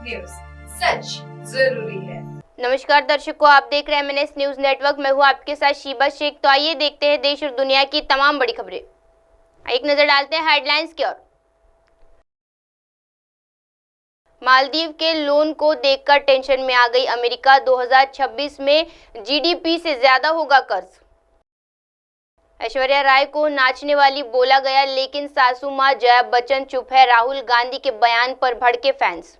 News, सच जरूरी है। नमस्कार दर्शकों, आप देख रहे हैं MNS न्यूज नेटवर्क। मैं हूं आपके साथ शीबा शेख। तो आइए देखते हैं देश और दुनिया की तमाम बड़ी खबरें। एक नजर डालते हैं हेडलाइंस की ओर। मालदीव के लोन को देखकर टेंशन में आ गई अमेरिका। 2026 में GDP से ज्यादा होगा कर्ज। ऐश्वर्या राय को नाचने वाली बोला गया, लेकिन सासू मां जया बच्चन चुप है। राहुल गांधी के बयान पर भड़के फैंस।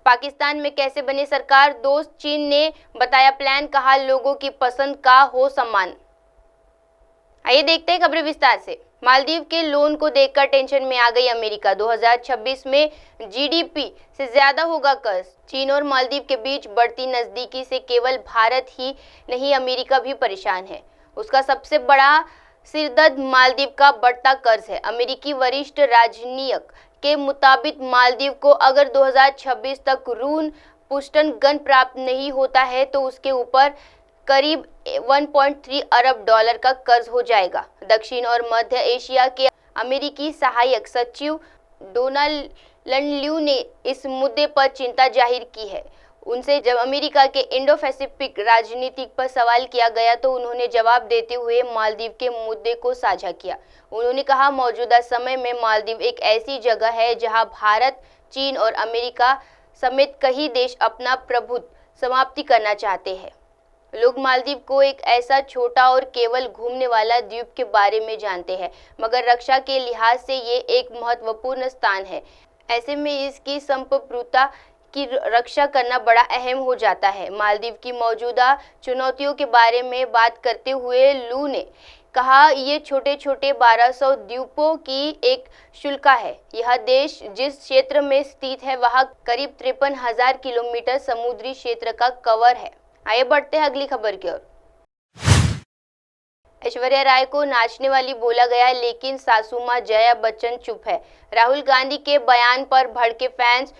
पाकिस्तान में कैसे बने सरकार, दोस्त चीन ने बताया प्लान, कहा लोगों की पसंद का हो सम्मान। आइए देखते हैं खबरें विस्तार से। मालदीव के लोन को देखकर टेंशन में आ गई अमेरिका। 2026 में GDP से ज्यादा होगा कर्ज। चीन और मालदीव के बीच बढ़ती नजदीकी से केवल भारत ही नहीं, अमेरिका भी परेशान है। उसका सबसे बड़ा सिरदर्द मालदीव का बढ़ता कर्ज है। अमेरिकी वरिष्ठ राजनीयक के मुताबिक मालदीव को अगर 2026 तक ऋण पुष्टन प्राप्त नहीं होता है तो उसके ऊपर करीब 1.3 अरब डॉलर का कर्ज हो जाएगा। दक्षिण और मध्य एशिया के अमेरिकी सहायक सचिव डोनाल्ड ल्यू ने इस मुद्दे पर चिंता जाहिर की है। उनसे जब अमेरिका के इंडो पैसिफिक राजनीति पर सवाल किया गया तो उन्होंने जवाब देते हुए मालदीव के मुद्दे को साझा किया। उन्होंने कहा, मौजूदा समय में मालदीव एक ऐसी जगह है जहां भारत, चीन और अमेरिका समेत कई देश अपना प्रभुत्व समाप्ति करना चाहते हैं। लोग मालदीव को एक ऐसा छोटा और केवल घूमने वाला द्वीप के बारे में जानते हैं, मगर रक्षा के लिहाज से ये एक महत्वपूर्ण स्थान है। ऐसे में इसकी संप्रभुता की रक्षा करना बड़ा अहम हो जाता है। मालदीव की मौजूदा चुनौतियों के बारे में बात करते हुए लू ने कहा, ये छोटे छोटे 1200 द्वीपों की एक शुल्का है। यह देश जिस क्षेत्र में स्थित है वह करीब 53,000 किलोमीटर समुद्री क्षेत्र का कवर है। आइए बढ़ते हैं अगली खबर की ओर। ऐश्वर्या राय को नाचने वाली बोला गया, लेकिन सासू मां जया बच्चन चुप है। राहुल गांधी के बयान पर भड़के फैंस।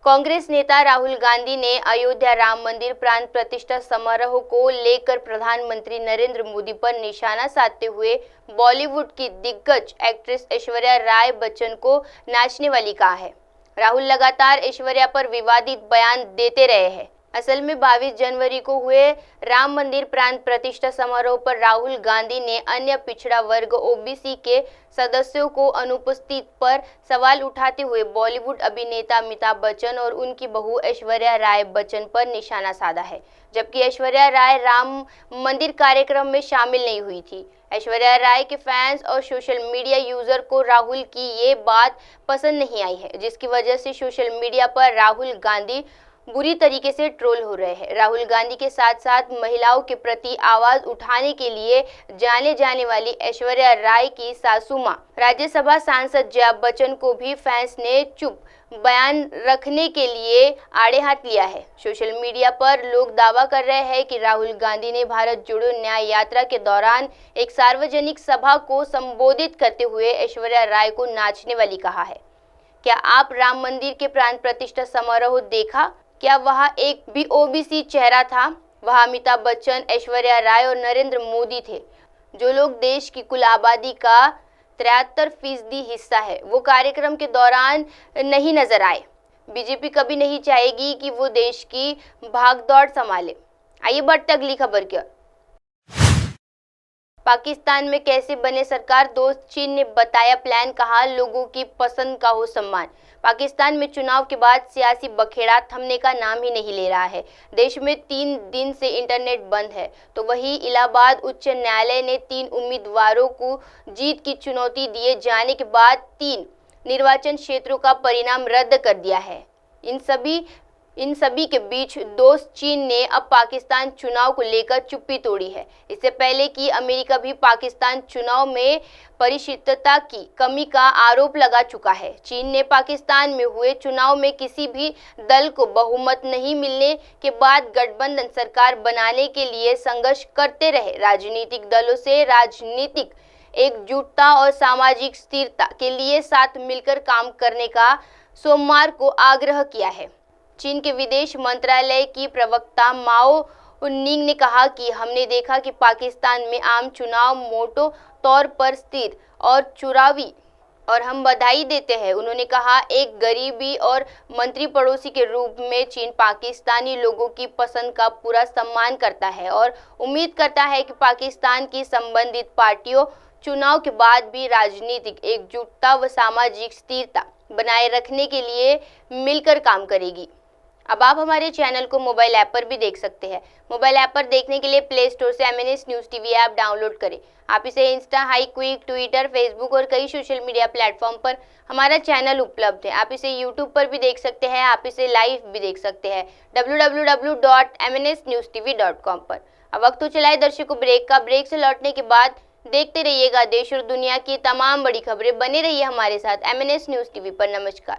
कांग्रेस नेता राहुल गांधी ने अयोध्या राम मंदिर प्राण प्रतिष्ठा समारोह को लेकर प्रधानमंत्री नरेंद्र मोदी पर निशाना साधते हुए बॉलीवुड की दिग्गज एक्ट्रेस ऐश्वर्या राय बच्चन को नाचने वाली कहा है। राहुल लगातार ऐश्वर्या पर विवादित बयान देते रहे हैं। असल में 22 जनवरी को हुए राम मंदिर प्राण प्रतिष्ठा समारोह पर राहुल गांधी ने अन्य पिछड़ा वर्ग OBC के सदस्यों को अनुपस्थित पर सवाल उठाते हुए बॉलीवुड अभिनेता अमिताभ बच्चन और उनकी बहू ऐश्वर्या राय बच्चन पर निशाना साधा है, जबकि ऐश्वर्या राय राम मंदिर कार्यक्रम में शामिल नहीं हुई थी। ऐश्वर्या राय के फैंस और सोशल मीडिया यूजर को राहुल की ये बात पसंद नहीं आई है, जिसकी वजह से सोशल मीडिया पर राहुल गांधी बुरी तरीके से ट्रोल हो रहे हैं। राहुल गांधी के साथ साथ महिलाओं के प्रति आवाज उठाने के लिए जाने जाने वाली ऐश्वर्या राय की सासू मां राज्यसभा सांसद जया बच्चन को भी फैंस ने चुप बयान रखने के लिए आड़े हाथ लिया है। सोशल मीडिया पर लोग दावा कर रहे हैं कि राहुल गांधी ने भारत जोड़ो न्याय यात्रा के दौरान एक सार्वजनिक सभा को संबोधित करते हुए ऐश्वर्या राय को नाचने वाली कहा है। क्या आप राम मंदिर के प्राण प्रतिष्ठा समारोह देखा? क्या वह एक भी OBC चेहरा था? वह अमिताभ बच्चन, ऐश्वर्या राय और नरेंद्र मोदी थे, जो लोग देश की कुल आबादी का 73% हिस्सा है। वो कार्यक्रम के दौरान नहीं नजर आए। बीजेपी कभी नहीं चाहेगी कि वो देश की भागदौड़ संभाले। आइए बढ़ते अगली खबर की ओर। पाकिस्तान में कैसे बने सरकार, दोस्त चीन ने बताया प्लान, कहा लोगों की पसंद का हो सम्मान। पाकिस्तान में चुनाव के बाद सियासी बखेड़ा थमने का नाम ही नहीं ले रहा है। देश में 3 दिन से इंटरनेट बंद है, तो वहीं इलाहाबाद उच्च न्यायालय ने 3 उम्मीदवारों को जीत की चुनौती दिए जाने के बाद 3 निर्वाचन क्षेत्रों का परिणाम रद्द कर दिया है। इन सभी के बीच दोस्त चीन ने अब पाकिस्तान चुनाव को लेकर चुप्पी तोड़ी है। इससे पहले कि अमेरिका भी पाकिस्तान चुनाव में पारदर्शिता की कमी का आरोप लगा चुका है। चीन ने पाकिस्तान में हुए चुनाव में किसी भी दल को बहुमत नहीं मिलने के बाद गठबंधन सरकार बनाने के लिए संघर्ष करते रहे राजनीतिक दलों से राजनीतिक एकजुटता और सामाजिक स्थिरता के लिए साथ मिलकर काम करने का सोमवार को आग्रह किया है। चीन के विदेश मंत्रालय की प्रवक्ता माओ निंग ने कहा कि हमने देखा कि पाकिस्तान में आम चुनाव मोटे तौर पर स्थिर और चुनावी और हम बधाई देते हैं। उन्होंने कहा, एक गरीबी और मंत्री पड़ोसी के रूप में चीन पाकिस्तानी लोगों की पसंद का पूरा सम्मान करता है और उम्मीद करता है कि पाकिस्तान की संबंधित पार्टियों चुनाव के बाद भी राजनीतिक एकजुटता व सामाजिक स्थिरता बनाए रखने के लिए मिलकर काम करेगी। अब आप हमारे चैनल को मोबाइल ऐप पर भी देख सकते हैं। मोबाइल ऐप पर देखने के लिए प्ले स्टोर से MNS news TV app download करें। आप इसे Insta, high quick, Twitter, Facebook और कई सोशल मीडिया प्लेटफॉर्म पर हमारा चैनल उपलब्ध है। आप इसे यूट्यूब पर भी देख सकते हैं। आप इसे लाइव भी देख सकते हैं www.mnsnewstv.com पर। अब वक्त तो चलाए दर्शकों ब्रेक का। ब्रेक से लौटने के बाद देखते रहिएगा देश और दुनिया की तमाम बड़ी खबरें। बने रहिए हमारे साथ MNS न्यूज़ टीवी पर। नमस्कार।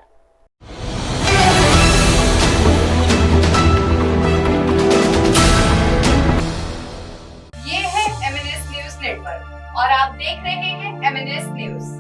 ये है MNS न्यूज नेटवर्क और आप देख रहे हैं MNS न्यूज।